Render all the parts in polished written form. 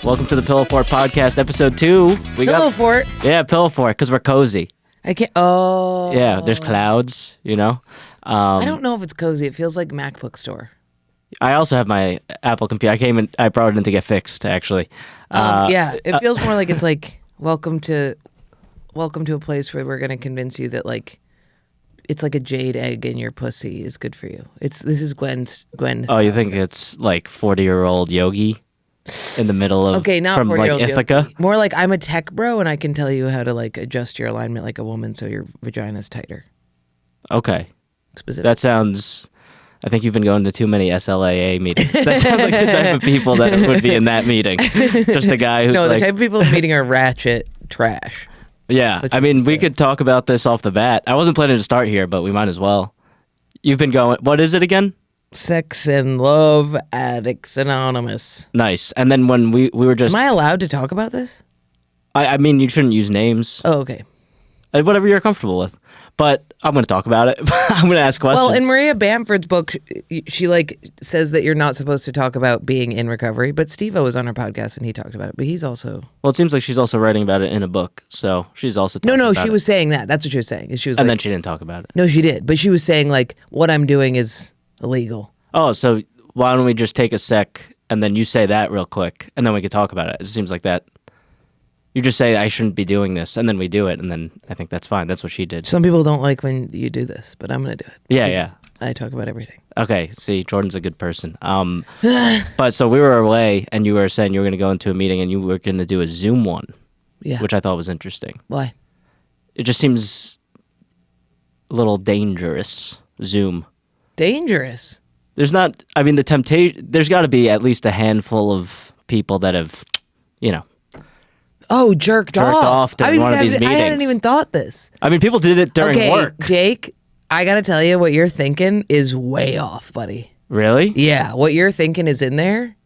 Welcome to the Pillow Fort Podcast, episode 2. Pillow Fort? Yeah, Pillow Fort, because we're cozy. I can't. Oh. Yeah, there's clouds, you know. I don't know if it's cozy. It feels like MacBook store. I also have my Apple computer. I brought it in to get fixed, actually. Yeah, it feels more like it's like welcome to a place where we're gonna convince you that like it's like a jade egg in your pussy is good for you. This is Gwen's. Oh, you think it's like 40-year-old yogi in the middle of not from 40-year-old like Ithaca? yogi. More like I'm a tech bro and I can tell you how to like adjust your alignment like a woman so your vagina's tighter. Okay, Specific. that sounds. I think you've been going to too many SLAA meetings. That sounds like the type of people that would be in that meeting. Just a guy who's no, the like, type of people meeting are ratchet trash. yeah, Such I as mean, you we say. could talk about this off the bat. I wasn't planning to start here, but we might as well. You've been going, what is it again? Sex and Love Addicts Anonymous. Nice. And then when we were just, Am I allowed to talk about this? I mean, you shouldn't use names. Oh, okay. Whatever you're comfortable with. But I'm going to talk about it. I'm going to ask questions. Well, in Maria Bamford's book, she like says that you're not supposed to talk about being in recovery, but Steve-O was on her podcast and he talked about it, but he's also... Well, it seems like she's also writing about it in a book, so she's also talking about she it. was saying that. That's what she was saying. She was And like, then she didn't talk about it. no, she did, but she was saying like, what I'm doing is illegal. Oh, so why don't we just take a sec, and then you say that real quick, and then we could talk about it. It seems like that. You just say, I shouldn't be doing this, and then we do it, and then I think that's fine. That's what she did. Some people don't like when you do this, but I'm going to do it. Yeah, This yeah. is- I talk about everything. Okay, see, Jordan's a good person. But so we were away, and you were saying you were going to go into a meeting, and you were going to do a Zoom one, Yeah. which I thought was interesting. Why? It just seems a little dangerous, Zoom. Dangerous. There's not, I mean, the temptation, there's got to be at least a handful of people that have, you know, Oh, jerked off. during one of these I hadn't meetings. even thought this. I mean, people did it during Okay, work. Jake, I got to tell you, what you're thinking is way off, buddy. Really? Yeah, what you're thinking is in there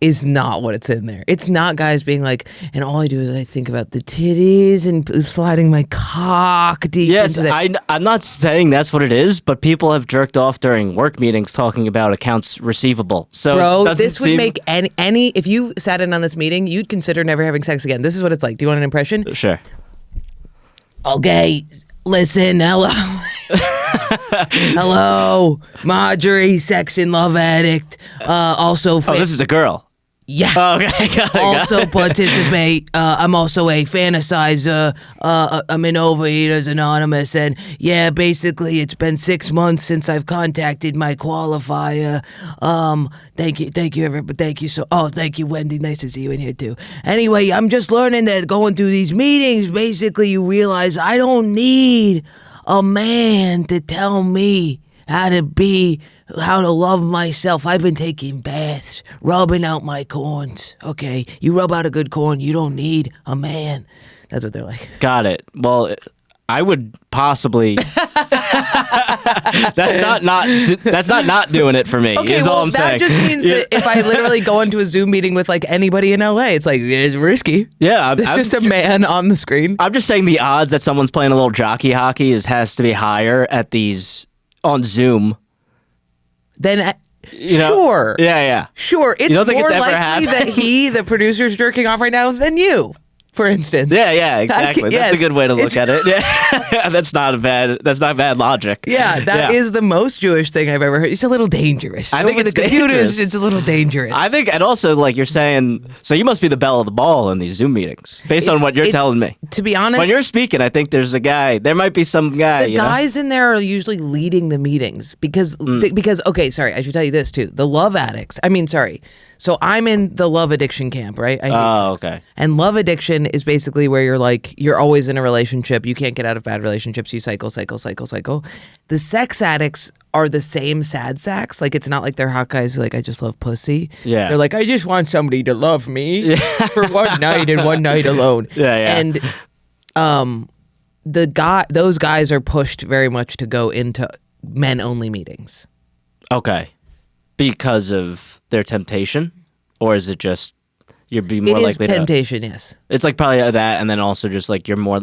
is not what it's in there. It's not guys being like, and all I do is I think about the titties and sliding my cock deep Yes, into the... I'm not saying that's what it is, but people have jerked off during work meetings talking about accounts receivable. So Bro, it doesn't this would seem- make any... If you sat in on this meeting, you'd consider never having sex again. This is what it's like. Do you want an impression? Sure. Okay, listen, hello. Hello, Marjorie, sex and love addict. Also... Oh, this is a girl. Yeah. Oh, okay, got it. Also participate. I'm also a fantasizer. I'm in Overeaters Anonymous, and yeah, basically, it's been 6 months since I've contacted my qualifier. Thank you, everybody. Thank you thank you, Wendy. Nice to see you in here too. Anyway, I'm just learning that going through these meetings, basically, you realize I don't need a man to tell me how to love myself. I've been taking baths, rubbing out my corns. Okay, you rub out a good corn, you don't need a man. That's what they're like. Got it. Well, I would possibly. That's not doing it for me. Okay, is well, all I'm that saying. just means that if I literally go into a Zoom meeting with like anybody in LA, it's like, it's risky. Yeah, It's just a man on the screen. I'm just saying the odds that someone's playing a little jockey hockey has to be higher at these on Zoom. Then, You know? sure. Yeah. Sure. It's don't think more it's ever likely happened? that the producer's jerking off right now than you, for instance. Yeah, exactly. That's yes. a good way to look It's- at it. Yeah, that's not bad logic. Yeah, that is the most Jewish thing I've ever heard. It's a little dangerous. I think Over it's the computers, dangerous. it's a little dangerous. I think, and also, like you're saying, so you must be the belle of the ball in these Zoom meetings, based on what you're telling me. To be honest, When you're speaking, I think there might be some guy, the guys in there are usually leading the meetings because okay, sorry, I should tell you this too. The love addicts. So I'm in the love addiction camp, right? I hate sex. Okay. And love addiction is basically where you're always in a relationship. You can't get out of bad relationships. You cycle. The sex addicts are the same sad sacks. Like, it's not like they're hot guys who like, I just love pussy. Yeah. They're like, I just want somebody to love me for one night and one night alone. Yeah. And those guys are pushed very much to go into men only meetings. Okay. Because of their temptation? Or is it just you'd be more It is likely to... temptation, yes. It's like probably that, and then also just like you're more...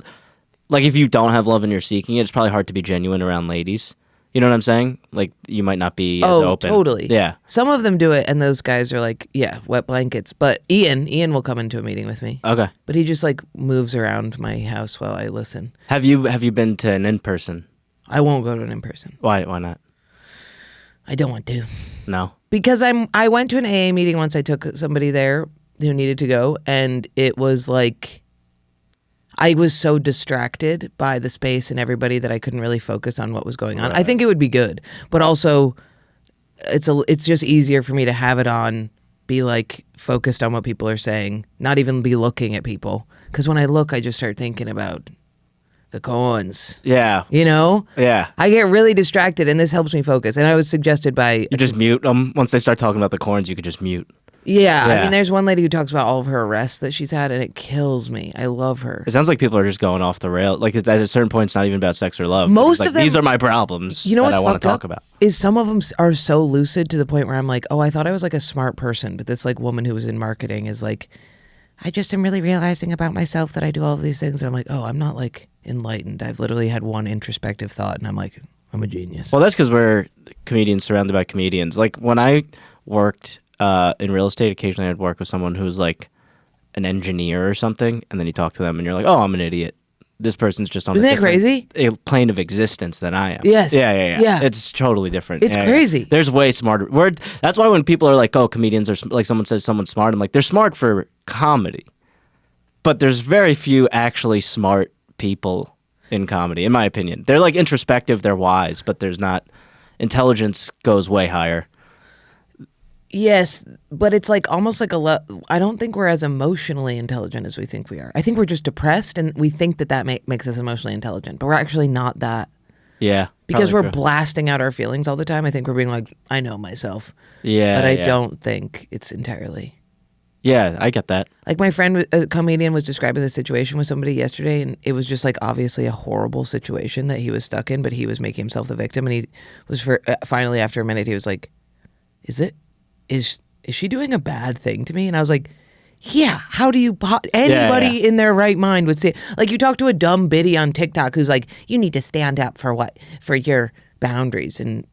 Like if you don't have love and you're seeking it, it's probably hard to be genuine around ladies. You know what I'm saying? Like you might not be as Oh, open. totally. Yeah. Some of them do it, and those guys are like, yeah, wet blankets. But Ian will come into a meeting with me. Okay. But he just like moves around my house while I listen. Have you been to an in-person? I won't go to an in-person. Why not? I don't want to. No. Because I went to an AA meeting once. I took somebody there who needed to go, and it was like I was so distracted by the space and everybody that I couldn't really focus on what was going on. Right. I think it would be good, but also it's just easier for me to have it on, be like focused on what people are saying, not even be looking at people. Because when I look, I just start thinking about the corns. Yeah. You know? Yeah. I get really distracted, and this helps me focus. And I was suggested by You just mute them. Once they start talking about the corns, you could just mute. Yeah, I Yeah. mean, there's one lady who talks about all of her arrests that she's had, and it kills me. I love her. It sounds like people are just going off the rail. Like at a certain point, it's not even about sex or love. Most It's like, of them- these are my problems. You know that what's I want fucked to talk up? about. Is some of them are so lucid to the point where I'm like, oh, I thought I was like a smart person, but this like woman who was in marketing is like, I just am really realizing about myself that I do all of these things. And I'm like, oh, I'm not like enlightened. I've literally had one introspective thought, and I'm like, I'm a genius. Well, that's because we're comedians surrounded by comedians. Like when I worked in real estate, occasionally I'd work with someone who's like an engineer or something, and then you talk to them and you're like, oh, I'm an idiot. This person's just on Isn't a that crazy? plane of existence than I am. Yes. Yeah. Yeah. It's totally different. It's crazy. There's way smarter. That's why when people are like, oh, comedians are like someone says someone's smart, I'm like, they're smart for comedy. But there's very few actually smart people in comedy, in my opinion. They're like introspective, they're wise, but there's not. Intelligence goes way higher. Yes, but it's like almost like I don't think we're as emotionally intelligent as we think we are. I think we're just depressed, and we think that makes us emotionally intelligent, but we're actually not that. Yeah. Because we're probably true. blasting out our feelings all the time. I think we're being like, I know myself. Yeah. But I yeah. don't think it's entirely. Yeah, I get that. Like my friend, a comedian, was describing the situation with somebody yesterday, and it was just like obviously a horrible situation that he was stuck in, but he was making himself the victim, and he was finally after a minute he was like, is she doing a bad thing to me? And I was like, yeah, how do you anybody in their right mind would say, like, you talk to a dumb biddy on TikTok who's like, you need to stand up for your boundaries, and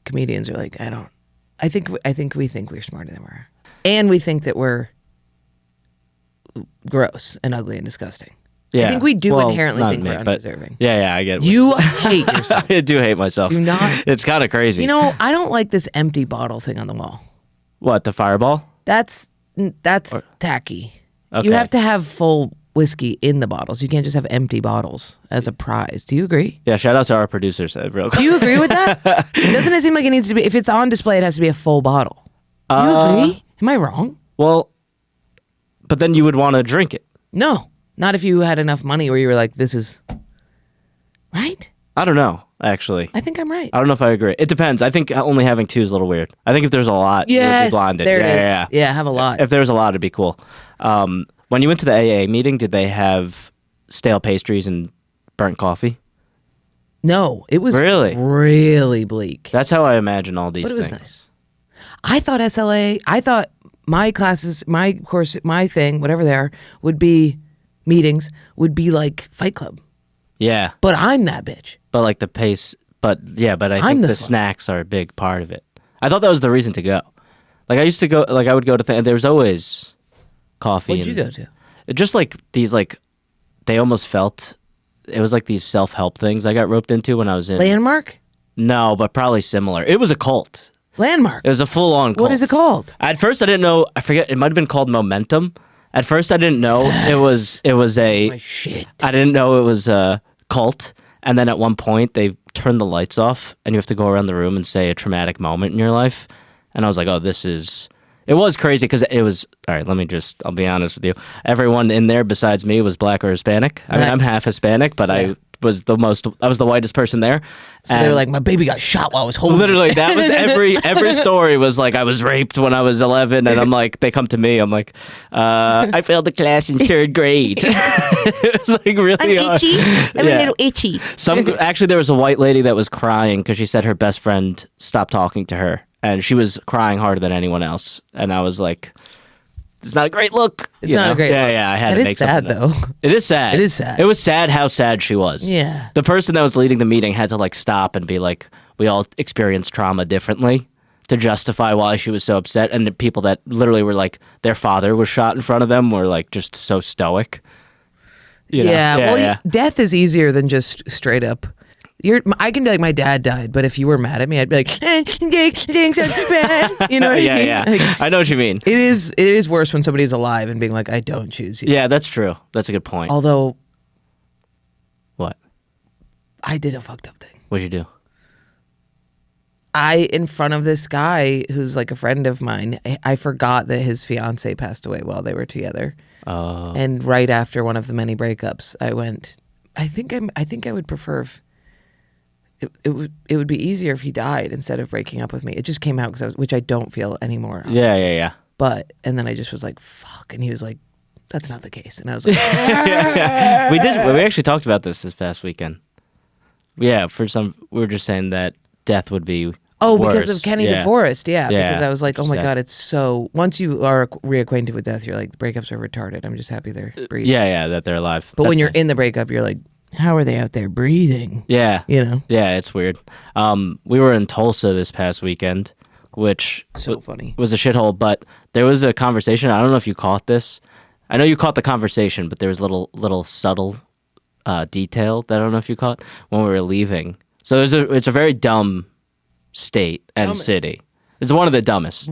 comedians are like, I think we think we're smarter than we are, and we think that we're gross and ugly and disgusting. Yeah. I think we do inherently not think me, we're but undeserving. Yeah, I get it. You hate yourself. I do hate myself. Do not. It's kind of crazy. You know, I don't like this empty bottle thing on the wall. What, the fireball? That's tacky. Okay. You have to have full whiskey in the bottles. You can't just have empty bottles as a prize. Do you agree? Yeah, shout out to our producers, real quick. Do you agree with that? Doesn't it seem like it needs to be, if it's on display, it has to be a full bottle? Do you agree? Am I wrong? Well, but then you would want to drink it. No, not if you had enough money where you were like, this is right. I don't know, actually. I think I'm right. I don't know if I agree. It depends. I think only having two is a little weird. I think if there's a lot, you would be Yes, blinded. there it is. Yeah. Yeah, have a lot. If there was a lot, it'd be cool. When you went to the AA meeting, did they have stale pastries and burnt coffee? No, it was really bleak. That's how I imagine all these But it was things. nice. I thought I thought my classes, my course, my thing, whatever they are, would be meetings, would be like Fight Club. Yeah. But I'm that bitch. But like the pace, but I I'm think the the slut. snacks are a big part of it. I thought that was the reason to go. Like I used to go, like I would go to, there was always coffee. What'd you go to? Just like these, like, they almost felt, it was like these self-help things I got roped into when I was in. Landmark? No, but probably similar. It was a cult. Landmark. It was a full-on cult. What is it called? At first I didn't know, I forget, it might have been called Momentum. At first I didn't know it was My shit. I didn't know it was a cult. And then at one point they turned the lights off and you have to go around the room and say a traumatic moment in your life. And I was like, oh, it was crazy because it was, all right, I'll be honest with you. Everyone in there besides me was black or Hispanic. I mean, I'm Nice. half Hispanic, but Yeah. I was the whitest person there. So they were like, my baby got shot while I was holding Literally, it. that was every story was like, I was raped when I was 11, and I'm like, they come to me, I'm like, I failed the class in 3rd grade. It was like really hard. I'm Yeah. a little itchy. Actually, there was a white lady that was crying because she said her best friend stopped talking to her, and she was crying harder than anyone else. And I was like, it's not a great look. It's not a great look. Yeah, I had That to is make sad, something up. though. It is sad. It is sad. It was sad how sad she was. Yeah. The person that was leading the meeting had to like stop and be like, we all experience trauma differently to justify why she was so upset. And the people that literally were like, their father was shot in front of them were like just so stoic. You know? Well, death is easier than just straight up. I can be like, my dad died, but if you were mad at me, I'd be like, things are bad. You know what I mean? Yeah. Like, I know what you mean. it is worse when somebody's alive and being like, I don't choose you. Yeah, that's true. That's a good point. Although, What? I did a fucked up thing. What'd you do? In front of this guy who's like a friend of mine, I forgot that his fiance passed away while they were together. Oh. And right after one of the many breakups, I went, I think I would prefer if it would be easier if he died instead of breaking up with me. It just came out which I don't feel anymore. Yeah. But, and then I just was like, fuck. And he was like, that's not the case. And I was like, We actually talked about this past weekend. Yeah, we were just saying that death would be worse. Because of Kenny DeForest. Yeah. Because I was like, oh my Sad. God, it's so, once you are reacquainted with death, you're like, the breakups are retarded. I'm just happy they're breathing. Yeah, that they're alive. But That's when you're nice. in the breakup, you're like, how are they out there breathing? Yeah. You know? Yeah, it's weird. We were in Tulsa this past weekend, which So funny. was a shithole, but there was a conversation. I don't know if you caught this. I know you caught the conversation, but there was little subtle detail that I don't know if you caught when we were leaving. So it's a very dumb state and Dumbest. city. It's one of the dumbest.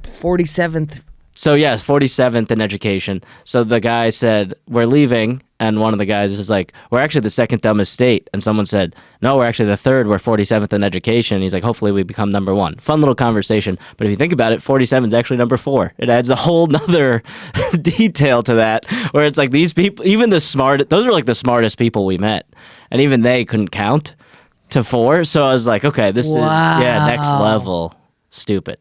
47th. So yes, 47th in education. So the guy said, we're leaving, and one of the guys is like, we're actually the second dumbest state. And someone said, no, we're actually the third, we're 47th in education. He's like, hopefully we become number one. Fun little conversation. But if you think about it, 47 is actually number 4. It adds a whole nother detail to that, where it's like these people, even those are like the smartest people we met. And even they couldn't count to 4. So I was like, okay, this is next level stupid.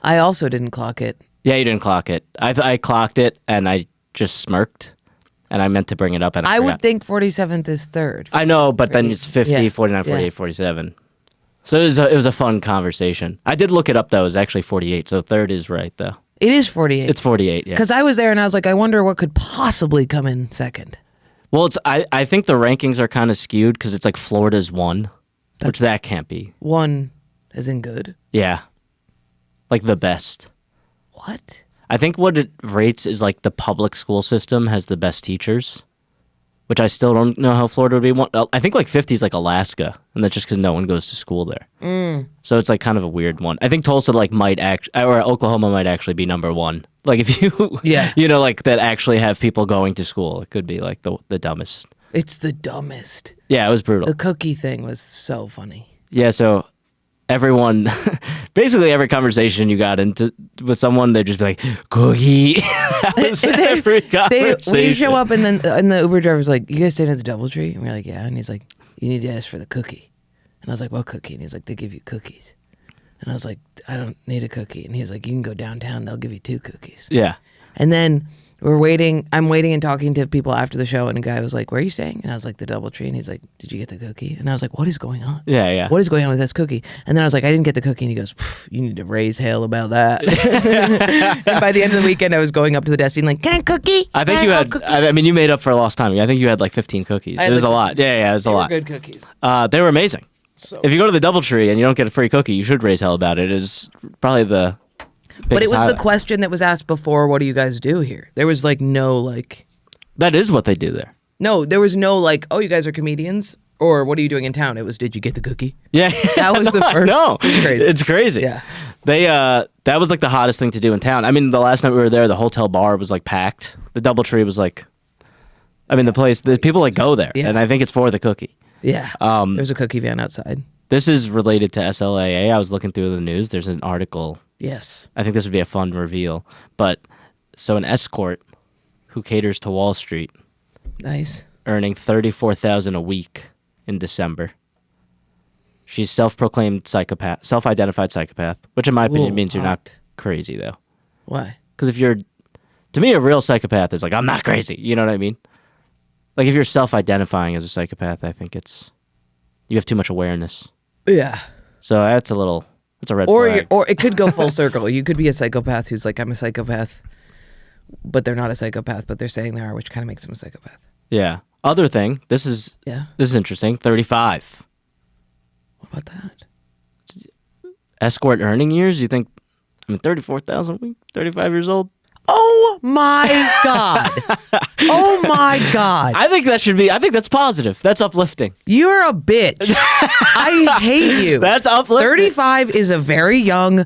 I also didn't clock it. Yeah, you didn't clock it. I clocked it, and I just smirked, and I meant to bring it up, and I would forgot. think 47th is third. I know, but then it's 50, Yeah. 49, 48, Yeah. 47. So it was a fun conversation. I did look it up, though. It was actually 48, so third is right, though. It is 48. It's 48, yeah. Because I was there and I was like, I wonder what could possibly come in second. Well, I think the rankings are kind of skewed, because it's like Florida's 1, which that can't be. 1 as in good. Yeah. Like the best. What? I think what it rates is like the public school system has the best teachers, which I still don't know how Florida would be one. I think like 50 is like Alaska, and that's just because no one goes to school there. So it's like kind of a weird one. I think Tulsa like or Oklahoma might actually be number 1. Like if you, you know, like that actually have people going to school, it could be like the dumbest. It's the dumbest. Yeah, it was brutal. The cookie thing was so funny. Yeah, so everyone, basically every conversation you got into with someone, they'd just be like, cookie. That was every conversation. We show up and the Uber driver's like, you guys staying at the DoubleTree? And we're like, yeah. And he's like, you need to ask for the cookie. And I was like, what cookie? And he's like, they give you cookies. And I was like, I don't need a cookie. And he was like, you can go downtown. They'll give you 2 cookies. Yeah. And then I'm waiting and talking to people after the show, and a guy was like, where are you staying? And I was like, the DoubleTree. And he's like, did you get the cookie? And I was like, what is going on? Yeah. What is going on with this cookie? And then I was like, I didn't get the cookie. And he goes, you need to raise hell about that. And by the end of the weekend, I was going up to the desk being like, can I have a cookie? I think you had, I mean, you made up for lost time. I think you had like 15 cookies. It was a lot. Yeah, it was a lot. Good cookies. They were amazing. So If you go to the DoubleTree and you don't get a free cookie, you should raise hell about it. It is probably the But it was highlight. the question that was asked before, what do you guys do here? There was like no like... That is what they do there. No, there was no like, oh, you guys are comedians? Or what are you doing in town? It was, did you get the cookie? Yeah. That was the first. No, It's crazy. It's crazy. Yeah. They that was like the hottest thing to do in town. I mean, the last night we were there, the hotel bar was like packed. The DoubleTree was like, I mean, the people like go there, Yeah. and I think it's for the cookie. Yeah. There's a cookie van outside. This is related to SLAA. I was looking through the news. There's an article. Yes. I think this would be a fun reveal. But so an escort who caters to Wall Street, Nice. earning $34,000 a week in December. She's self-proclaimed psychopath, self-identified psychopath, which in my opinion Ooh, means you're not hot. crazy though. Why? Because if you're, to me, a real psychopath is like, I'm not crazy. You know what I mean? Like if you're self-identifying as a psychopath, I think you have too much awareness. Yeah. So that's a red Or flag. or it could go full circle. You could be a psychopath who's like, I'm a psychopath but they're not a psychopath, but they're saying they are, which kind of makes them a psychopath. Yeah. Other thing. This is interesting. 35. What about that? Escort earning years. You think? I mean, 34,000 a week. 35 years old. Oh my God. Oh my God. I think that should be. I think that's positive. That's uplifting. You're a bitch. I hate you. That's uplifting. 35 is a very young,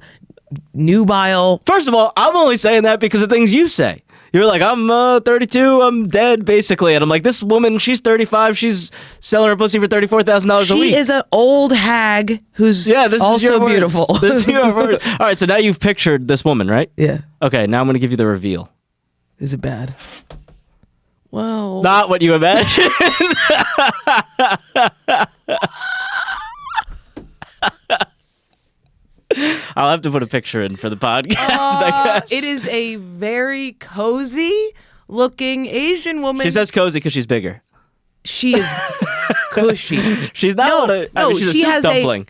nubile. First of all, I'm only saying that because of things you say. You're like, I'm 32, I'm dead, basically. And I'm like, this woman, she's 35, she's selling her pussy for $34,000 a week. She is an old hag who's this is also your words. beautiful. This is your words. All right, so now you've pictured this woman, right? Yeah. Okay, now I'm going to give you the reveal. Is it bad? Well. Not what you imagined. I'll have to put a picture in for the podcast, I guess. It is a very cozy looking Asian woman. She says cozy because she's bigger. She is cushy. She's not she's she a has soup dumpling.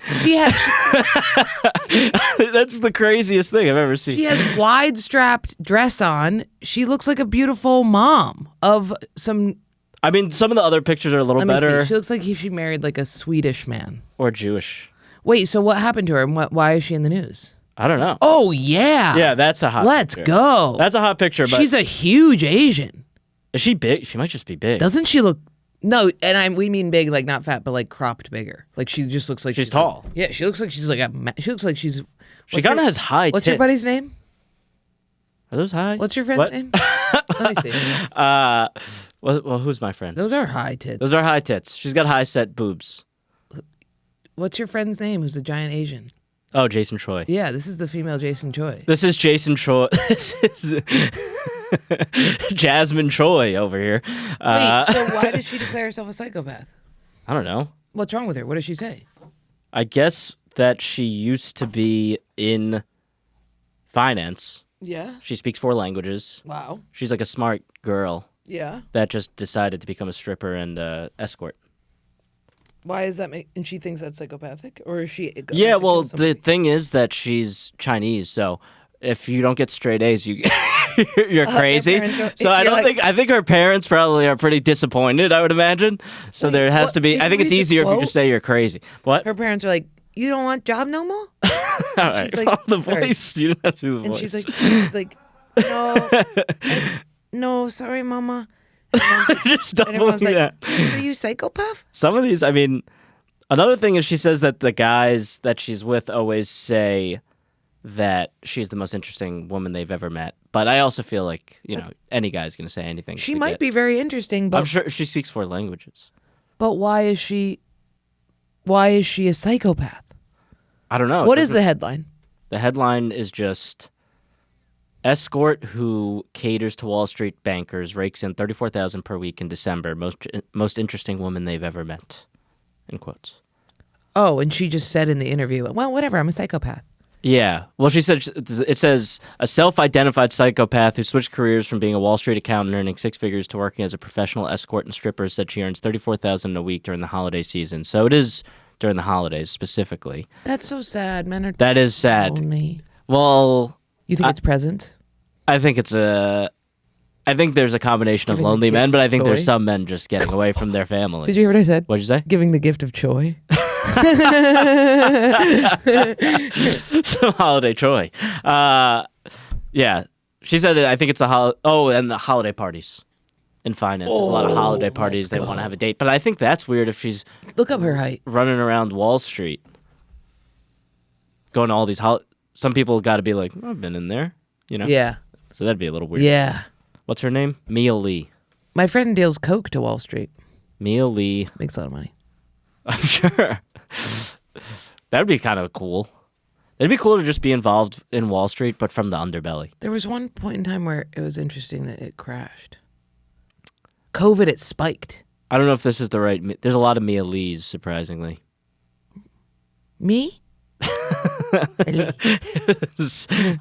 That's the craziest thing I've ever seen. She has wide strapped dress on. She looks like a beautiful mom of some. I mean, some of the other pictures are a little better. See. She looks like she married like a Swedish man. Or Jewish. Wait, so what happened to her and why is she in the news? I don't know. Oh, yeah. Yeah, that's a hot Let's picture. go. That's a hot picture, but... She's a huge Asian. Is she big? She might just be big. Doesn't she look... No, and we mean big, like not fat, but like cropped bigger. Like she just looks like she's tall. Like, yeah, she looks like she's like she looks like she's... She kind of has high What's tits. your buddy's name? Are those high? What's your friend's name? Let me see. Well, who's my friend? Those are high tits. Those are high tits. She's got high set boobs. What's your friend's name who's a giant Asian? Oh, Jason Choi. Yeah, this is the female Jason Choi. This is Jason Choi. This is Jasmine Choi over here. Wait, so why does she declare herself a psychopath? I don't know. What's wrong with her? What does she say? I guess that she used to be in finance. Yeah. She speaks 4 languages. Wow. She's like a smart girl. Yeah. That just decided to become a stripper and escort. Why is that? And she thinks that's psychopathic, or is she? Yeah, well, the thing is that she's Chinese, so if you don't get straight A's, you're crazy. So I think her parents probably are pretty disappointed. I would imagine. So there has to be. I think it's easier if you just say you're crazy. What? Her parents are like, "You don't want job no more." All right. She's like, the voice. You don't have to do the and voice. she's like, no, no, sorry, mama. Just don't believe that. Are you psychopath? Some of these, I mean, another thing is she says that the guys that she's with always say that she's the most interesting woman they've ever met. But I also feel like, any guy's going to say anything. She might be very interesting, but I'm sure she speaks 4 languages. But why is she a psychopath? I don't know. What is the headline? The headline is just escort who caters to Wall Street bankers rakes in $34,000 per week in December. Most interesting woman they've ever met. In quotes. Oh, and she just said in the interview, well, whatever, I'm a psychopath. Yeah. Well, she said, it says, a self-identified psychopath who switched careers from being a Wall Street accountant earning 6 figures to working as a professional escort and stripper said she earns $34,000 a week during the holiday season. So it is during the holidays specifically. That's so sad. Men are That is sad. lonely. Well... You think it's present? I think I think there's a combination of lonely men, but I think there's some men just getting away from their families. Did you hear what I said? What'd you say? Giving the gift of joy. Some holiday Troy. Yeah. She said I think it's and the holiday parties in finance. There's a lot of holiday parties. They want to have a date. But I think that's weird if she's... Look up her height. Running around Wall Street. Going to all these... Some people got to be like, I've been in there. Yeah. So that'd be a little weird. Yeah. What's her name? Mia Lee. My friend deals coke to Wall Street. Mia Lee. Makes a lot of money. I'm sure. That'd be kind of cool. It'd be cool to just be involved in Wall Street, but from the underbelly. There was one point in time where it was interesting that it crashed. COVID, it spiked. I don't know if this is the right... There's a lot of Mia Lees, surprisingly. Me?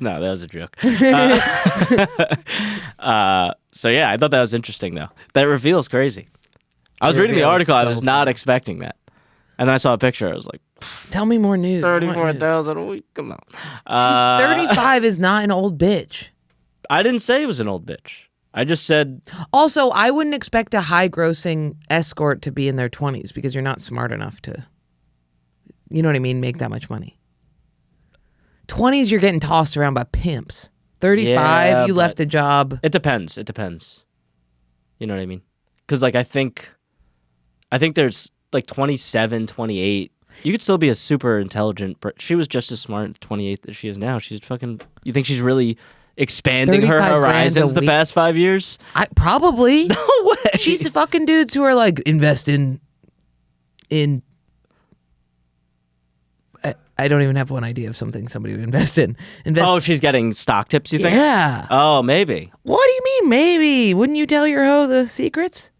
No, that was a joke. So yeah, I thought that was interesting though. That reveal is crazy. I was reading the article. I was not expecting that, and then I saw a picture. I was like, "Tell me more news." 34,000 a week. Come on. 35 is not an old bitch. I didn't say he was an old bitch. I just said Also, I wouldn't expect a high-grossing escort to be in their 20s because you're not smart enough to, you know what I mean, make that much money. 20s, you're getting tossed around by pimps. 35, Yeah, you left a job. it depends. It depends. You know what I mean? Because like I think there's like 27, 28. You could still be a super intelligent. She was just as smart at 28 as she is now. She's fucking. You think she's really expanding her 35 grand a horizons the week. past 5 years? Probably. No way. She's fucking dudes who are like investing in. I don't even have one idea of something somebody would invest in. Oh, she's getting stock tips, you think? Yeah. Oh, maybe. What do you mean, maybe? Wouldn't you tell your hoe the secrets?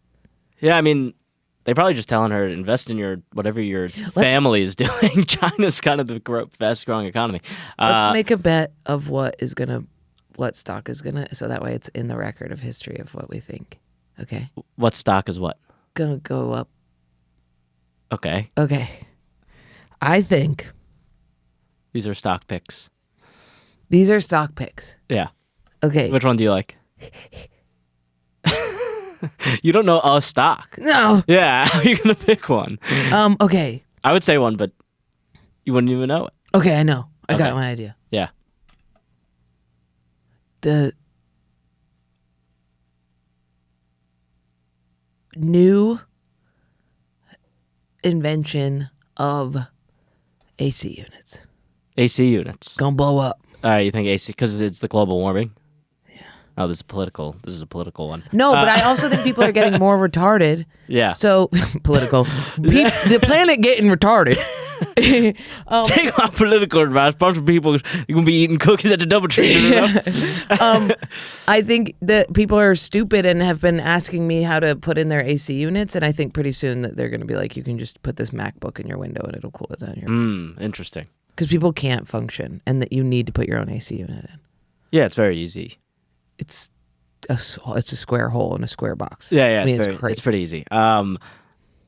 Yeah, I mean, they probably just telling her invest in your whatever your family is doing. China's kind of the fast growing economy. Let's make a bet of what stock is gonna, so that way it's in the record of history of what we think. Okay. What stock is what? Gonna go up. Okay. Okay. I think These are stock picks. these are stock picks. Yeah. Okay. Which one do you like? You don't know a stock. No. Yeah, how are you gonna pick one? Okay. I would say one, but you wouldn't even know it. Okay, I know. I got Okay. my idea. Yeah. The new invention of AC units. AC units. Gonna blow up. All right, you think AC because it's the global warming? Yeah. Oh, this is a political one. No, but I also think people are getting more retarded. Yeah. So, political. The planet getting retarded. Take my political advice. Bunch of people you gonna be eating cookies at the DoubleTree. I think that people are stupid and have been asking me how to put in their AC units, and I think pretty soon that they're going to be like, you can just put this MacBook in your window and it'll cool it down here. Interesting. Because people can't function, and that you need to put your own AC unit in. Yeah, it's very easy. It's a square hole in a square box. Yeah, I mean, it's crazy. pretty easy.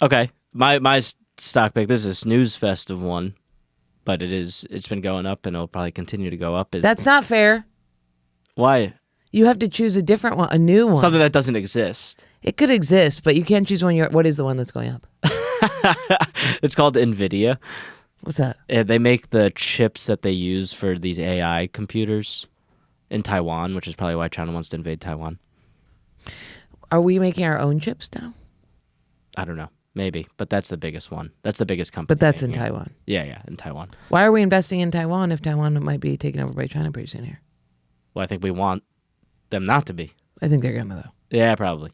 Okay, my stock pick. This is a snooze fest of one, but it's been going up and it'll probably continue to go up. That's not fair. Why? You have to choose a different one, a new one. Something that doesn't exist. It could exist, but you can't choose one. What is the one that's going up? It's called NVIDIA. What's that? They make the chips that they use for these AI computers in Taiwan, which is probably why China wants to invade Taiwan. Are we making our own chips now? I don't know. Maybe, but that's the biggest one. That's the biggest company. But that's in making it. Taiwan. Yeah, in Taiwan. Why are we investing in Taiwan if Taiwan might be taken over by China pretty soon here? Well, I think we want them not to be. I think they're gonna though. Yeah, probably.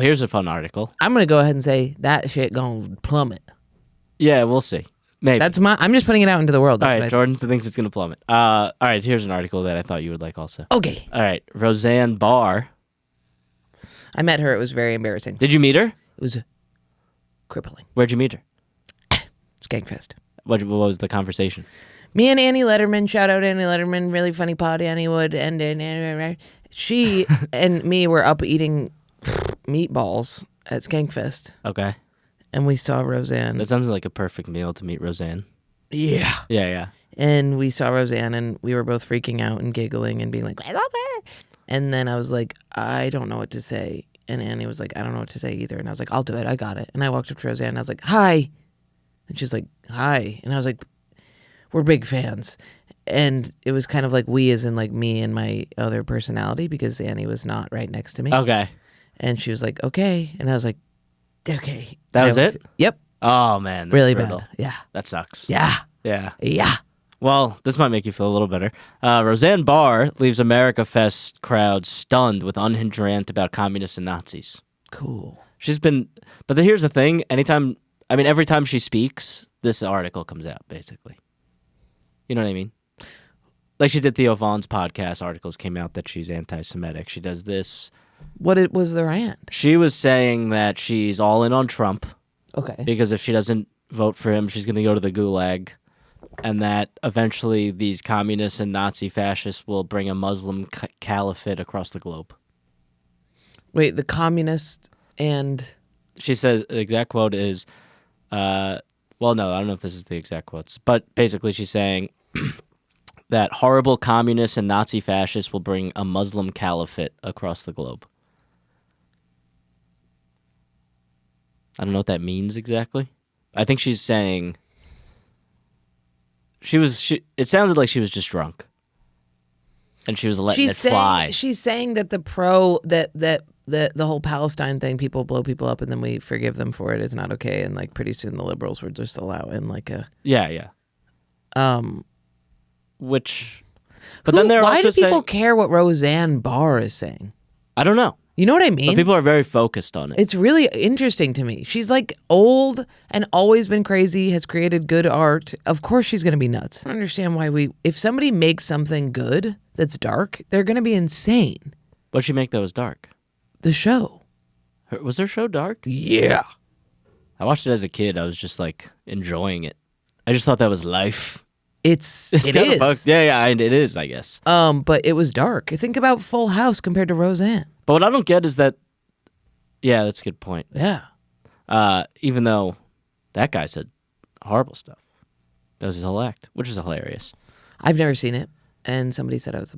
Here's a fun article. I'm gonna go ahead and say that shit gonna plummet. Yeah, we'll see. Maybe. I'm just putting it out into the world. All That's right, what Jordan thinks it's going to plummet. All right, here's an article that I thought you would like also. Okay. All right, Roseanne Barr. I met her. It was very embarrassing. Did you meet her? It was crippling. Where'd you meet her? Skankfest. What was the conversation? Me and Annie Letterman, shout out Annie Letterman, really funny pod, Annie Wood, and she and me were up eating meatballs at Skankfest, Okay. and we saw Roseanne. That sounds like a perfect meal to meet Roseanne. Yeah. Yeah. And we saw Roseanne, and we were both freaking out and giggling and being like, I love her. And then I was like, I don't know what to say. And Annie was like, I don't know what to say either. And I was like, I'll do it. I got it. And I walked up to Roseanne, and I was like, hi. And she's like, hi. And I was like, we're big fans. And it was kind of like we as in like me and my other personality because Annie was not right next to me. Okay. And she was like, okay. And I was like, okay. That And was I it? went, Yep. Oh, man. That's Really brutal. bad. Yeah. That sucks. Yeah. Yeah. Yeah. Well, this might make you feel a little better. Roseanne Barr leaves America Fest crowd stunned with unhinged rant about communists and Nazis. Cool. She's been, but here's the thing. Every time she speaks, this article comes out, basically. You know what I mean? Like she did Theo Vaughn's podcast, articles came out that she's anti-Semitic. She does this. What was the rant? She was saying that she's all in on Trump Okay. because if she doesn't vote for him, she's going to go to the gulag. And that eventually these communists and Nazi fascists will bring a Muslim caliphate across the globe. Wait, the communist and... She says, the exact quote is, well, no, I don't know if this is the exact quotes, but basically she's saying that horrible communists and Nazi fascists will bring a Muslim caliphate across the globe. I don't know what that means exactly. I think she's saying it sounded like she was just drunk. And she was letting it fly. She's saying that the whole Palestine thing, people blow people up and then we forgive them for it, is not okay, and like pretty soon the liberals would just allow in like a which, but then why do people care what Roseanne Barr is saying? I don't know. You know what I mean? But people are very focused on it. It's really interesting to me. She's like old and always been crazy, has created good art. Of course she's going to be nuts. I don't understand why if somebody makes something good that's dark, they're going to be insane. What'd she make that was dark? The show. Was her show dark? Yeah. I watched it as a kid. I was just like enjoying it. I just thought that was life. It is. Yeah, it is, I guess. But it was dark. Think about Full House compared to Roseanne. But what I don't get is that, yeah, that's a good point. Yeah. Even though that guy said horrible stuff. That was his whole act, which is hilarious. I've never seen it, and somebody said I was the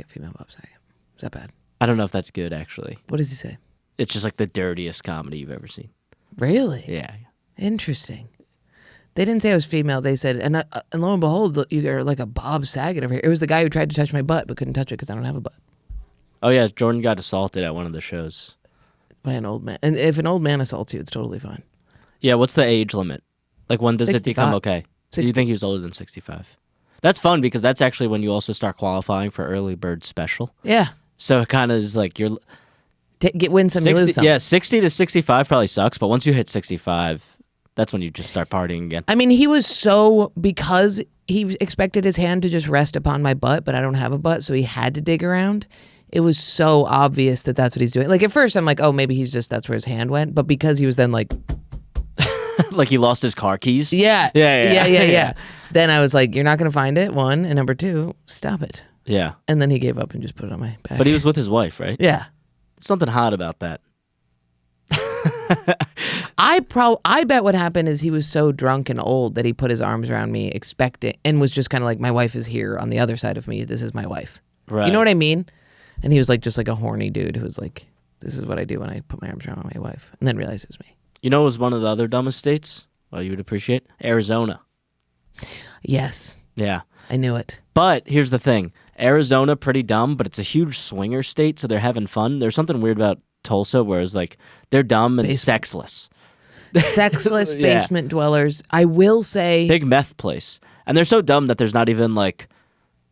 female Bob Saget. Is that bad? I don't know if that's good, actually. What does he say? It's just like the dirtiest comedy you've ever seen. Really? Yeah. Interesting. They didn't say I was female. They said, and lo and behold, you are like a Bob Saget over here. It was the guy who tried to touch my butt but couldn't touch it because I don't have a butt. Oh, yeah, Jordan got assaulted at one of the shows. By an old man. And if an old man assaults you, it's totally fine. Yeah, what's the age limit? Like, when does 65. it become okay? So you think he was older than 65? That's fun because that's actually when you also start qualifying for early bird special. Yeah. So it kind of is like you're... win some, you lose some. Yeah, 60 to 65 probably sucks, but once you hit 65, that's when you just start partying again. I mean, he was because he expected his hand to just rest upon my butt, but I don't have a butt, so he had to dig around. It was so obvious that that's what he's doing. Like, at first, I'm like, oh, maybe that's where his hand went. But because he was then like... like he lost his car keys? Yeah. Then I was like, you're not going to find it, one. And number two, stop it. Yeah. And then he gave up and just put it on my back. But he was with his wife, right? Yeah. Something hot about that. I bet what happened is he was so drunk and old that he put his arms around me expecting and was just kind of like, my wife is here on the other side of me. This is my wife. Right. You know what I mean? And he was like just like a horny dude who was like, this is what I do when I put my arms around my wife. And then realized it was me. You know what was one of the other dumbest states? Well, you would appreciate Arizona. Yes. Yeah. I knew it. But here's the thing. Arizona, pretty dumb, but it's a huge swinger state, so they're having fun. There's something weird about Tulsa, whereas like they're dumb and sexless. Sexless basement dwellers. I will say... Big meth place. And they're so dumb that there's not even like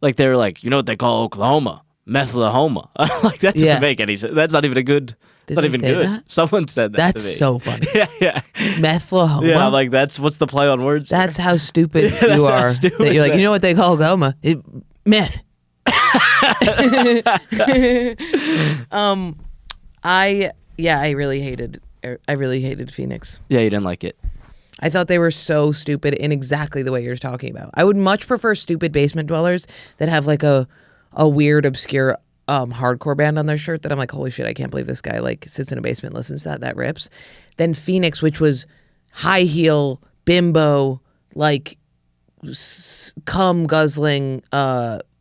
they're like, you know what they call Oklahoma? Methlahoma. Like, that doesn't make any sense. That's not even a good... Did not they even say good. that? Someone said that That's to me. so funny. Yeah. Methlahoma? Yeah, like what's the play on words? That's how stupid that's you how are. stupid That you're like, that- you know what they call Oklahoma? Meth. I really hated Phoenix. Yeah, you didn't like it. I thought they were so stupid in exactly the way you're talking about. I would much prefer stupid basement dwellers that have like a weird, obscure hardcore band on their shirt that I'm like, holy shit, I can't believe this guy like sits in a basement and listens to that. That rips. Then Phoenix, which was high heel, bimbo, like cum guzzling,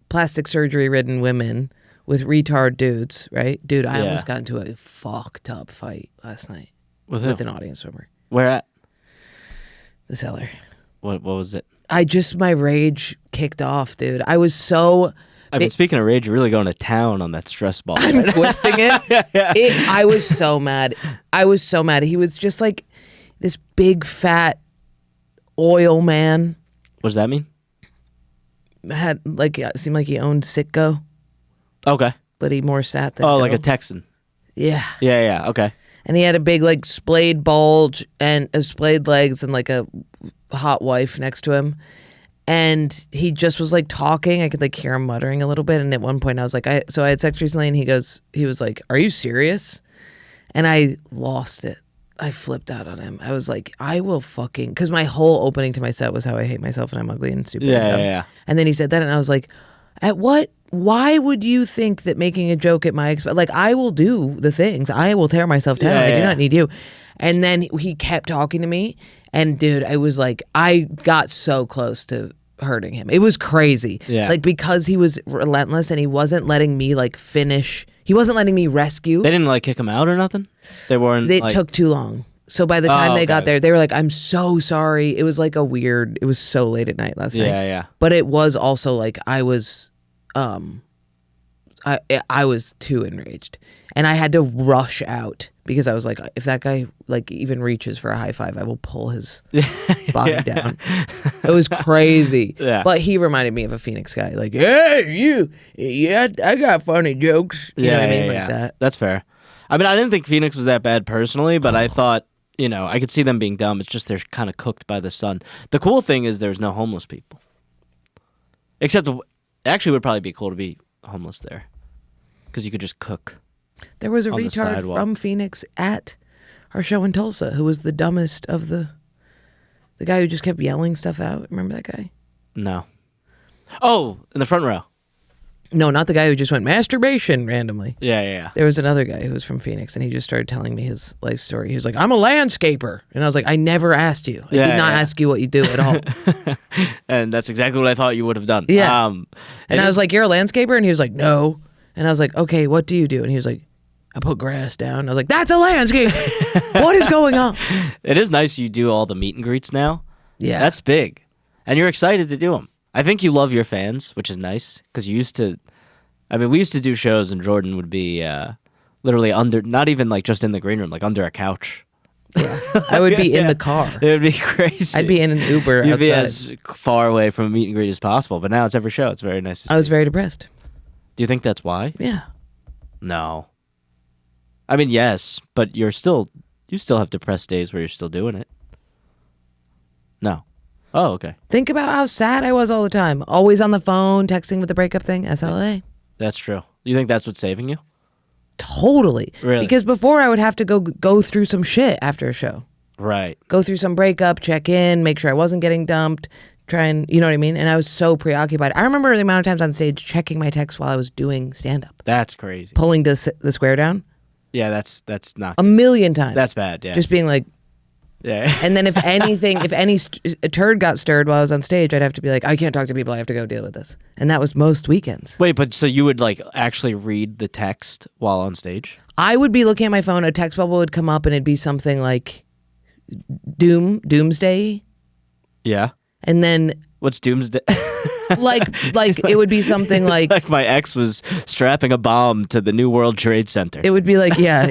plastic surgery ridden women with retard dudes, right? Dude, I almost got into a fucked up fight last night With an audience member. Where at? The Cellar. What was it? My rage kicked off, dude. I was so... I mean, speaking of rage, you're really going to town on that stress ball. I'm twisting it. I was so mad. He was just like this big, fat oil man. What does that mean? Had like seemed like he owned Sitco, Okay. but he more sat than Oh, like go. a Texan. Yeah. Yeah. Okay. And he had a big like splayed bulge and splayed legs and like a hot wife next to him. And he just was like talking. I could like hear him muttering a little bit. And at one point I was like, I had sex recently, and he was like, are you serious? And I lost it. I flipped out on him. I was like, I will fucking, because my whole opening to my set was how I hate myself and I'm ugly and stupid. and dumb. Yeah. And then he said that, and I was like, why would you think that making a joke at my expense, like I will do the things. I will tear myself down. I do not need you. And then he kept talking to me, and dude, I was like, I got so close to hurting him. It was crazy. Yeah. Like, because he was relentless and he wasn't letting me like finish. He wasn't letting me rescue. They didn't like kick him out or nothing? They weren't It like... took too long. So by the time they got okay. there, they were like, I'm so sorry. It was like it was so late at night last night. Yeah. But it was also like I was too enraged. And I had to rush out because I was like, if that guy like even reaches for a high five, I will pull his body down. It was crazy. Yeah. But he reminded me of a Phoenix guy. Like, hey, I got funny jokes. You know what I mean? Like that. That's fair. I mean, I didn't think Phoenix was that bad personally, but I thought, I could see them being dumb. It's just they're kind of cooked by the sun. The cool thing is there's no homeless people. Except, actually, it would probably be cool to be homeless there. Because you could just cook. There was a on the retard sidewalk. from Phoenix at our show in Tulsa who was the dumbest of the guy who just kept yelling stuff out. Remember that guy? No. Oh, in the front row. No, not the guy who just went masturbation randomly. Yeah. There was another guy who was from Phoenix, and he just started telling me his life story. He was like, I'm a landscaper. And I was like, I never asked you. I did not ask you what you do at all. And that's exactly what I thought you would have done. Yeah. And I was like, you're a landscaper? And he was like, no. And I was like, okay, what do you do? And he was like, I put grass down. I was like, that's a landscape. What is going on? It is nice you do all the meet and greets now. Yeah. That's big. And you're excited to do them. I think you love your fans, which is nice, because we used to do shows and Jordan would be literally under, not even like just in the green room, like under a couch. Yeah. I would be in the car. It would be crazy. I'd be in an Uber You'd outside. be as far away from a meet and greet as possible, but now it's every show. It's very nice to see. I was very depressed. Do you think that's why? Yeah. No. I mean, yes, but you still have depressed days where you're still doing it. No. Oh, okay. Think about how sad I was all the time. Always on the phone, texting with the breakup thing. SLA. That's true. You think that's what's saving you? Totally. Really? Because before I would have to go through some shit after a show. Right. Go through some breakup, check in, make sure I wasn't getting dumped, try and, you know what I mean? And I was so preoccupied. I remember the amount of times on stage checking my text while I was doing stand-up. That's crazy. Pulling the square down. Yeah, that's not. A million times. That's bad. Yeah. Just being like, yeah. and then if anything, if any a turd got stirred while I was on stage, I'd have to be like, I can't talk to people. I have to go deal with this. And that was most weekends. Wait, but so you would like actually read the text while on stage? I would be looking at my phone. A text bubble would come up, and it'd be something like doomsday. Yeah. And then What's doomsday? like it would be something like Like my ex was strapping a bomb to the New World Trade Center. it would be like yeah.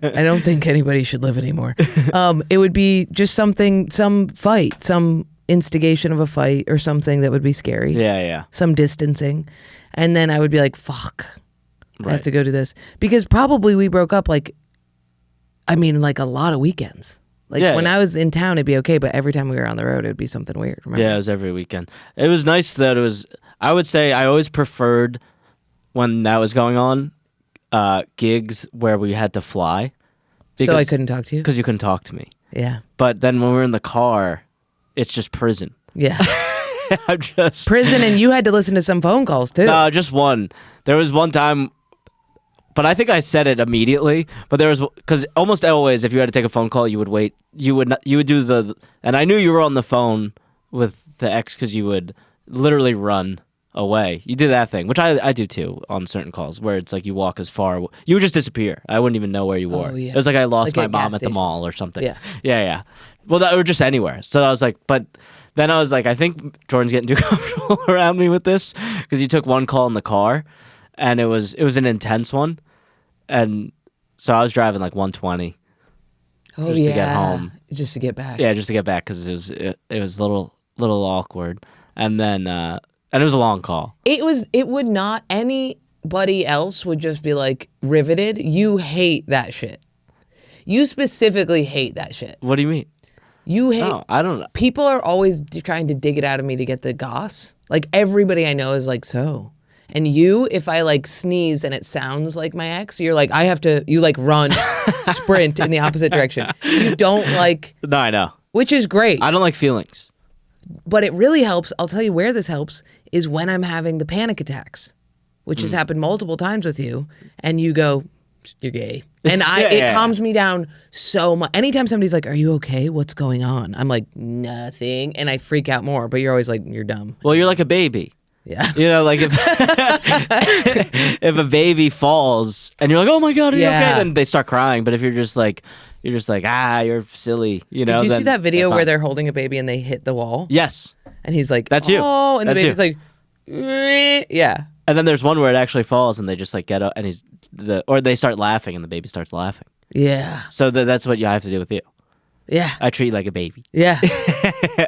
I don't think anybody should live anymore. It would be just something, some fight, some instigation of a fight or something that would be scary. Yeah. Some distancing, and then I would be like, fuck. I have Right. to go to this because probably we broke up like a lot of weekends. Like Yeah, when yeah. I was in town, it'd be okay, but every time we were on the road, it'd be something weird. Remember? Yeah, it was every weekend. It was nice that it was. I would say I always preferred when that was going on, gigs where we had to fly. So I couldn't talk to you. because you couldn't talk to me. Yeah, But then when we're in the car, it's just prison. yeah. I'm just Prison, and you had to listen to some phone calls too. No, just one. There was one time, but I think I said it immediately. But there was, because almost always, if you had to take a phone call, you would wait. You would not. You would do the. And I knew you were on the phone with the ex because you would literally run away. You do that thing, which I do too on certain calls, where it's like you walk as far. You would just disappear. I wouldn't even know where you were. Oh, yeah. It was like I lost Like my at mom gas at the stations. mall or something. Yeah. Well, or just anywhere. So I was like, but then I was like, I think Jordan's getting too comfortable around me with this because you took one call in the car, and it was an intense one, and so I was driving like 120. Oh, just to get home. Just to get back. Yeah, just to get back because it was a little awkward, and then and it was a long call. It would not, anybody else would just be like riveted. You hate that shit. You specifically hate that shit. What do you mean? You hate. No, I don't know. People are always trying to dig it out of me to get the goss. Like everybody I know is like, so. And you, if I like sneeze and it sounds like my ex, you're like, you like run, sprint in the opposite direction. You don't like, No, I know. which is great. I don't like feelings. But it really helps. I'll tell you where this helps is when I'm having the panic attacks, which has happened multiple times with you. And you go, you're gay. And Yeah. calms me down so much. Anytime somebody's like, are you okay? What's going on? I'm like, nothing. And I freak out more, but you're always like, you're dumb. Well, you're like a baby. Yeah. You know, like if if a baby falls and you're like, oh my God, are you okay? Then they start crying. But if you're just like, you're silly. You know. Did you see then that video they're where fine. they're holding a baby and they hit the wall? Yes. And he's like, That's you. Oh, and the That's baby's you. like, "Eh." Yeah. And then there's one where it actually falls and they just like get up and or they start laughing and the baby starts laughing. Yeah. So that's what you have to do with you. Yeah. I treat you like a baby. Yeah.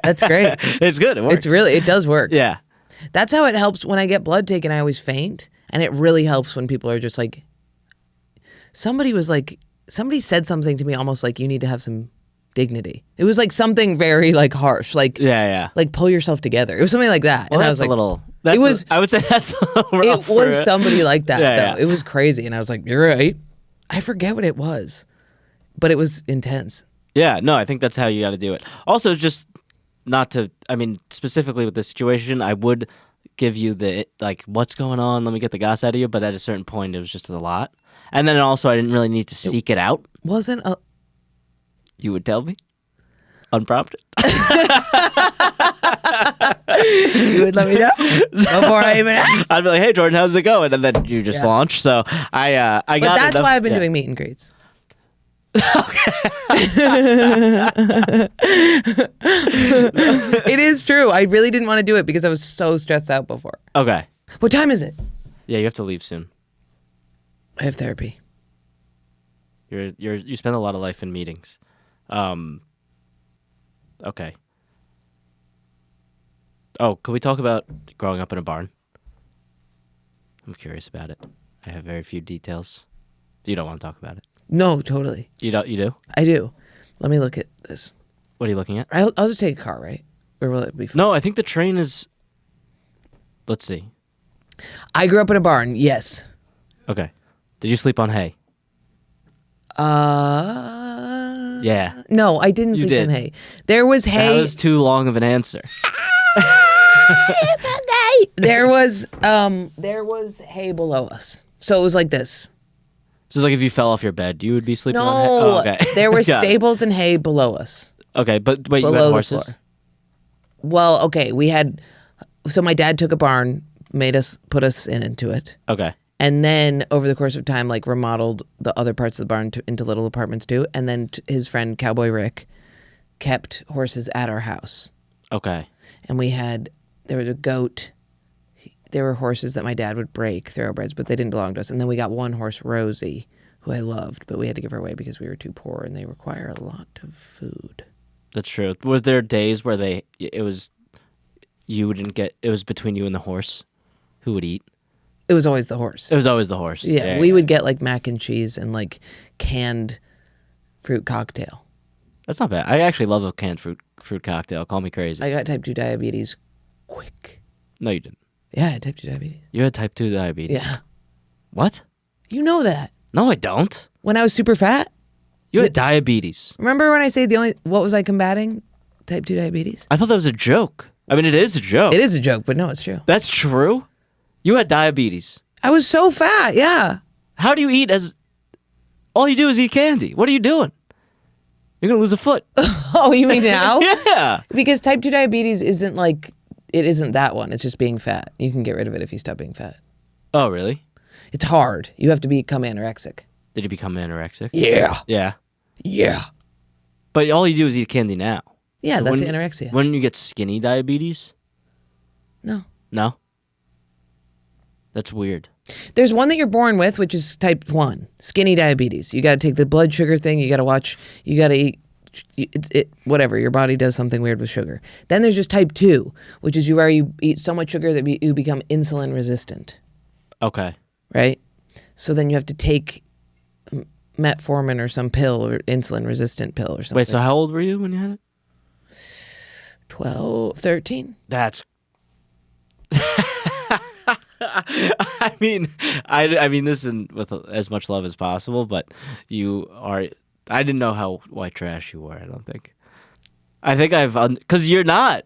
That's great. It's good. It works. It does work. Yeah. That's how it helps when I get blood taken. I always faint. And it really helps when people are just like, somebody said something to me almost like you need to have some dignity. It was like something very like harsh, like Yeah. like pull yourself together. It was something like that. Well, and I that's was like, a little. I would say that's a little rough it was for somebody like that Yeah, though. yeah. It was crazy, and I was like, you're right. I forget what it was, but it was intense. Yeah, no, I think that's how you got to do it. Also, just not to, I mean, specifically with this situation, I would give you the, like, what's going on? Let me get the goss out of you. But at a certain point, it was just a lot. And then also, I didn't really need to seek it out. Wasn't a You would tell me? Unprompted? you would let me know before I even asked. I'd be like, hey, Jordan, how's it going? And then you just launch. So I got But that's enough- why I've been yeah. doing meet and greets. It is true. I really didn't want to do it because I was so stressed out before. Okay. What time is it? Yeah, you have to leave soon. I have therapy. You spend a lot of life in meetings. Okay. Oh, can we talk about growing up in a barn? I'm curious about it. I have very few details. You don't want to talk about it. No, totally. You do? I do. Let me look at this. What are you looking at? I'll just take a car, right? Or will it be fun? No, I think the train is. Let's see. I grew up in a barn, yes. Okay. Did you sleep on hay? Yeah. No, I didn't sleep did. in hay. There was hay. That was too long of an answer. There was hay below us. So it was like this. So it's like if you fell off your bed, you would be sleeping on hay? No, Oh, okay. there were Got it. stables and hay below us. Okay, but wait, you Below had the horses? floor. Well, okay, so my dad took a barn, put us into it. Okay. And then over the course of time, like remodeled the other parts of the barn into little apartments too. And then his friend Cowboy Rick kept horses at our house. Okay. And there was a goat. There were horses that my dad would break, thoroughbreds, but they didn't belong to us. And then we got one horse, Rosie, who I loved, but we had to give her away because we were too poor and they require a lot of food. That's true. Was there days where it was between you and the horse? Who would eat? It was always the horse. It was always the horse. Yeah, we would get like mac and cheese and like canned fruit cocktail. That's not bad. I actually love a canned fruit cocktail. Call me crazy. I got type 2 diabetes quick. No, you didn't. Yeah, I had type 2 diabetes. You had type 2 diabetes. Yeah. What? You know that. No, I don't. When I was super fat. You had diabetes. Remember when I say what was I combating? Type 2 diabetes? I thought that was a joke. I mean, it is a joke. It is a joke, but no, it's true. That's true? You had diabetes. I was so fat, yeah. How do you eat all you do is eat candy? What are you doing? You're going to lose a foot. Oh, you mean now? Yeah. Because type 2 diabetes isn't that one. It's just being fat. You can get rid of it if you stop being fat. Oh, really? It's hard. You have to become anorexic. Did you become anorexic? Yeah. Yeah. Yeah. But all you do is eat candy now. Yeah, So that's when- anorexia. When you get skinny diabetes? No. No? That's weird. There's one that you're born with, which is type 1, skinny diabetes. You got to take the blood sugar thing. You got to watch. You got to eat. Whatever. Your body does something weird with sugar. Then there's just type 2, which is where you eat so much sugar that you become insulin resistant. Okay. Right? So then you have to take metformin or some pill or insulin resistant pill or something. Wait, so how old were you when you had it? 12, 13. That's. I mean this with as much love as possible, but you are. I didn't know how white trash you were. I don't think. I think because you're not.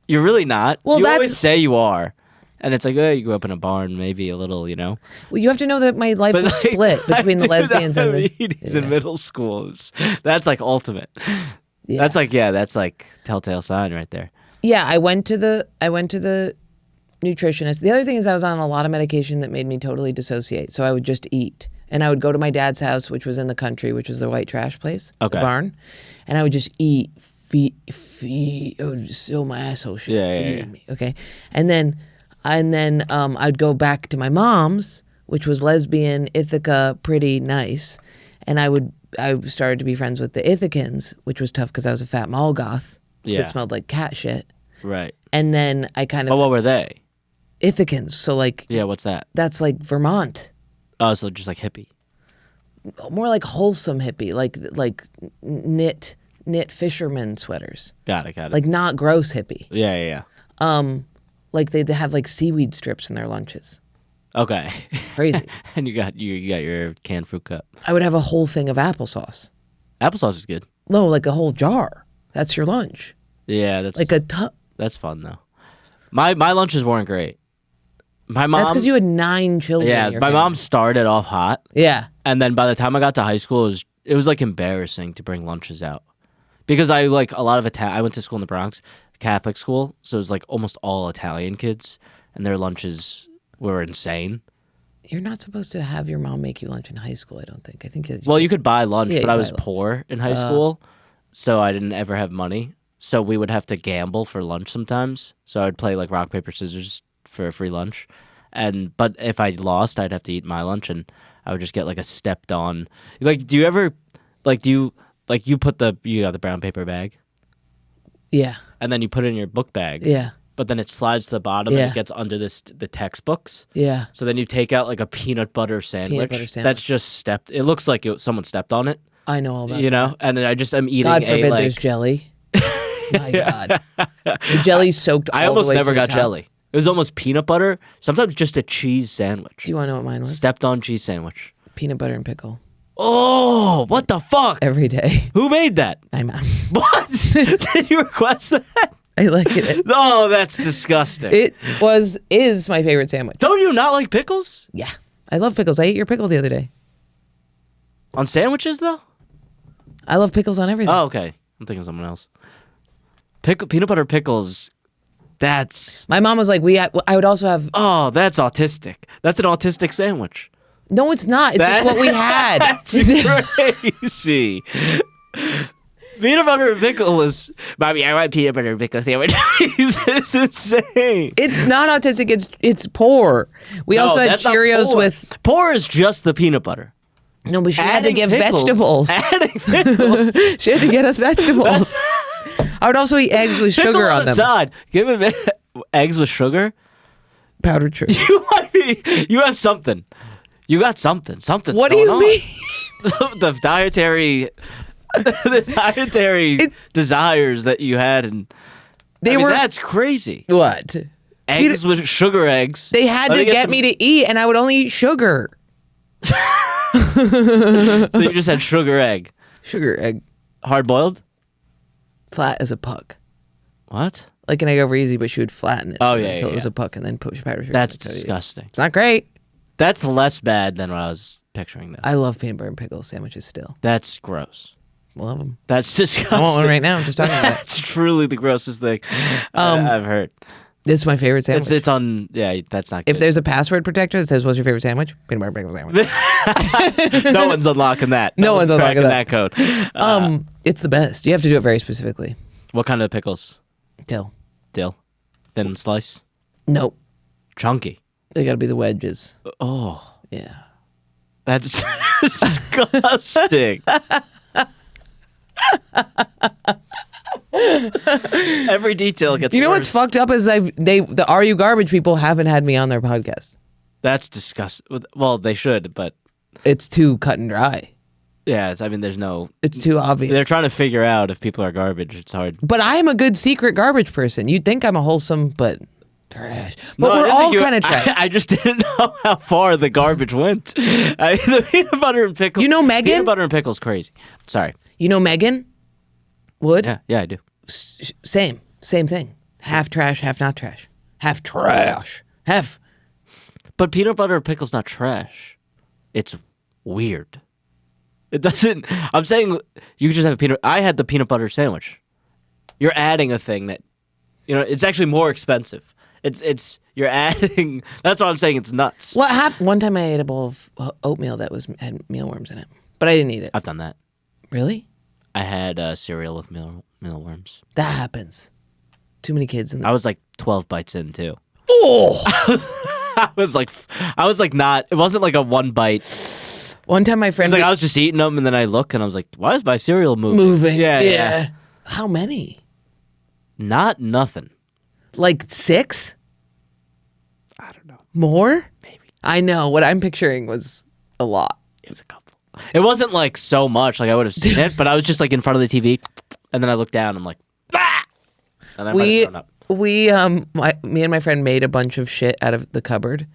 You're really not. Well, you that's- always say you are, And it's like, oh, you grew up in a barn, maybe a little, you know. Well, you have to know that my life was like, split between the lesbians and the. He's in middle school. That's like ultimate. Yeah. That's like telltale sign right there. Yeah, I went to the nutritionist. The other thing is I was on a lot of medication that made me totally dissociate. So I would just eat. And I would go to my dad's house, which was in the country, which was the white trash place, the barn. And I would just eat, feed, it would just fill my asshole shit. Yeah. Me, okay? And then I'd go back to my mom's, which was lesbian, Ithaca, pretty nice. And I started to be friends with the Ithacans, which was tough because I was a fat mall goth that smelled like cat shit. Right. And then I kind of... But what were they? Ithacans. So like... Yeah, what's that? That's like Vermont. Oh, so just like hippie. More like wholesome hippie, like knit fisherman sweaters. Got it. Like not gross hippie. Yeah. Like they'd have like seaweed strips in their lunches. Okay. Crazy. And you got your canned fruit cup. I would have a whole thing of applesauce. Applesauce is good. No, like a whole jar. That's your lunch. Yeah, that's like a tub. That's fun though. My lunches weren't great. My mom. That's because you had 9 children. Yeah, in your my family. mom started off hot. Yeah. And then by the time I got to high school, it was like embarrassing to bring lunches out. Because I like a lot of I went to school in the Bronx, Catholic school, so it was like almost all Italian kids, and their lunches were insane. You're not supposed to have your mom make you lunch in high school, I don't think. I think you could buy lunch, but I was poor in high school, so I didn't ever have money. So we would have to gamble for lunch sometimes. So I'd play like rock, paper, scissors for a free lunch. But if I lost, I'd have to eat my lunch, and I would just get like a stepped on. Like, do you ever, like, you got the brown paper bag? Yeah. And then you put it in your book bag. Yeah. But then it slides to the bottom and it gets under the textbooks. Yeah. So then you take out like a peanut butter sandwich. That's just stepped. It looks like someone stepped on it. I know all about that. You know? And I'm eating God forbid there's jelly. My God. The jelly's soaked all the way I almost to never the got top. jelly. It was almost peanut butter. Sometimes just a cheese sandwich. Do you want to know what mine was? Stepped on cheese sandwich. Peanut butter and pickle. Oh, what the fuck? Every day. Who made that? My mom. What? Did you request that? I like it. Oh, that's disgusting. It is my favorite sandwich. Don't you not like pickles? Yeah. I love pickles. I ate your pickle the other day. On sandwiches, though? I love pickles on everything. Oh, okay. I'm thinking of someone else. Peanut butter pickles, that's... My mom was like, I would also have... Oh, that's autistic. That's an autistic sandwich. No, it's not. It's just what we had. That's crazy. Peanut butter and pickle is... Mommy, I want peanut butter and pickle sandwich. It's insane. It's not autistic. It's poor. We also had Cheerios with... Poor is just the peanut butter. No, but she had to give pickles, vegetables. Adding pickles. She had to get us vegetables. I would also eat eggs with sugar on them. Aside, give him eggs with sugar. Powdered sugar. You have something. You got something. Something's What do going you on. mean? The dietary desires that you had, and that's crazy. What? Eggs with sugar eggs. They had to get me to eat, and I would only eat sugar. So you just had sugar egg. Sugar egg. Hard boiled? Flat as a puck. What? Like an egg over easy, but she would flatten it until it was yeah. a puck and then put powdered sugar. That's disgusting. It's not great. That's less bad than what I was picturing, though. I love peanut butter and pickle sandwiches still. That's gross. Love them. That's disgusting. I want one right now. I'm just talking about it. That's truly the grossest thing I've heard. This is my favorite sandwich. It's on, that's not good. If there's a password protector that says, what's your favorite sandwich? Peanut butter pickle sandwich. No one's unlocking that. No one's unlocking that code. It's the best. You have to do it very specifically. What kind of pickles? Dill. Thin slice? Nope. Chunky? They gotta be the wedges. Oh. Yeah. That's disgusting. Every detail gets You know worse. what's fucked up is the Are You Garbage people haven't had me on their podcast. That's disgusting. Well, they should, but It's too cut and dry. yeah, there's no... It's too obvious. They're trying to figure out if people are garbage. It's hard. But I'm a good secret garbage person. You'd think I'm a wholesome, but trash. But No, I we're didn't all think you- kind of trash. I just didn't know how far the garbage went. The peanut butter and pickles. You know Megan? Peanut butter and pickles crazy. Sorry. You know Megan Wood? Yeah, I do. Same thing. Half trash, half not trash. Half trash. Have. But peanut butter and pickle's not trash. It's weird. It doesn't. I'm saying you could just have a peanut. I had the peanut butter sandwich. You're adding a thing that, it's actually more expensive. You're adding. That's why I'm saying it's nuts. What happened? One time I ate a bowl of oatmeal that had mealworms in it, but I didn't eat it. I've done that. Really? I had cereal with mealworms. That happens. Too many kids in the. I was like 12 bites in too. Oh! I was like not. It wasn't like a one bite. One time my friend. I was just eating them, and then I look, and I was like, "Why is my cereal moving?" Yeah. How many? Not nothing. Like 6? I don't know. More? Maybe. I know. What I'm picturing was a lot. It was a couple. It wasn't like so much. Like I would have seen it, but I was just like in front of the TV, and then I looked down. I'm like, ah! And I might have thrown up. Me and my friend made a bunch of shit out of the cupboard.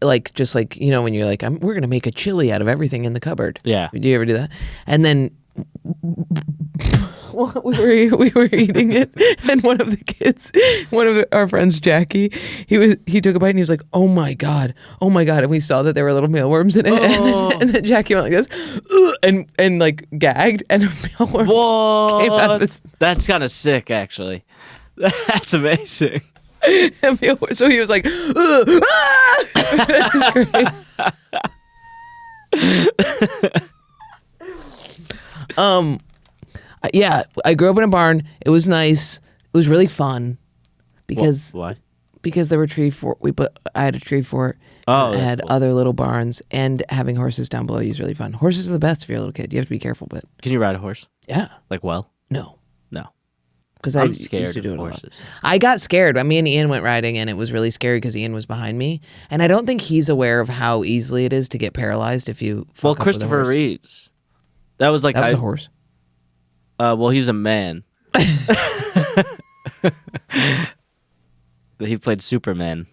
Like just like, when you're like, we're going to make a chili out of everything in the cupboard. Yeah. Do you ever do that? And then we were eating it, and one of the kids, one of our friends, Jackie, he took a bite and he was like, oh my god, and we saw that there were little mealworms in it, and then Jackie went like this, and like gagged, and a mealworm came out of his. That's kind of sick, actually. That's amazing. So he was like, yeah, I grew up in a barn. It was nice. It was really fun because why? Because there were tree fort. I had a tree fort. Oh, I had cool. other little barns, and having horses down below you is really fun. Horses are the best if you're a little kid. You have to be careful, but Can you ride a horse? yeah, Like no. because I'm I scared used to do of it a lot. horses. I got scared. Me and Ian went riding, and it was really scary because Ian was behind me, and I don't think he's aware of how easily it is to get paralyzed if you. Fuck up with a Christopher horse. Reeves. That was like That was a horse. Well, he was a man. He played Superman.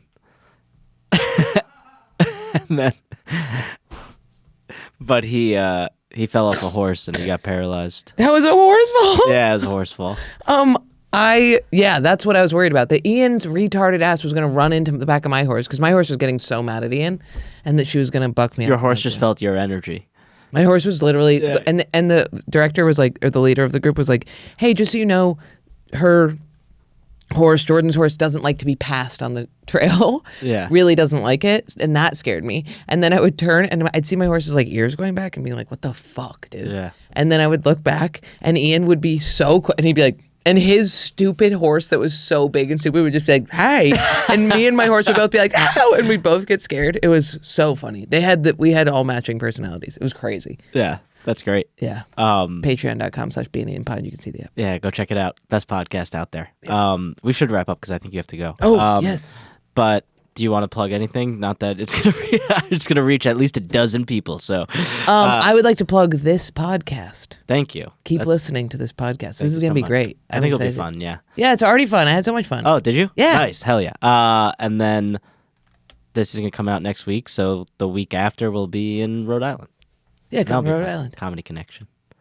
And then, but he fell off a horse and he got paralyzed. That was a horse fall. Yeah, it was a horse fall. That's what I was worried about. That Ian's retarded ass was gonna run into the back of my horse because my horse was getting so mad at Ian, and that she was gonna buck me. Your horse just felt your energy. My horse was literally, Yeah. and the director was like, or the leader of the group was like, "Hey, just so you know, her horse, Jordan's horse, doesn't like to be passed on the trail. Yeah. Really doesn't like it," and that scared me. And then I would turn and I'd see my horse's like ears going back and being like, "What the fuck, dude?" Yeah. And then I would look back and Ian would be so and he'd be like. And his stupid horse that was so big and stupid would just be like, "Hey," and me and my horse would both be like, "Ow," and we'd both get scared. It was so funny. We had all matching personalities. It was crazy. Yeah, that's great. Yeah. Um, Patreon.com/BNEandPod. You can see the app. yeah, go check it out. Best podcast out there. We should wrap up because I think you have to go. Oh, yes. But do you want to plug anything? Not that it's gonna reach at least a dozen people. So, I would like to plug this podcast. thank you. Keep listening to this podcast. This is you going to so be much. great. I I'm think it'll be excited. fun. Yeah. Yeah, it's already fun. I had so much fun. Oh, did you? Yeah. Nice. Hell yeah. And then this is gonna come out next week. So the week after we'll be in Rhode Island. Yeah, come That'll to be Rhode fun. Island. Comedy Connection.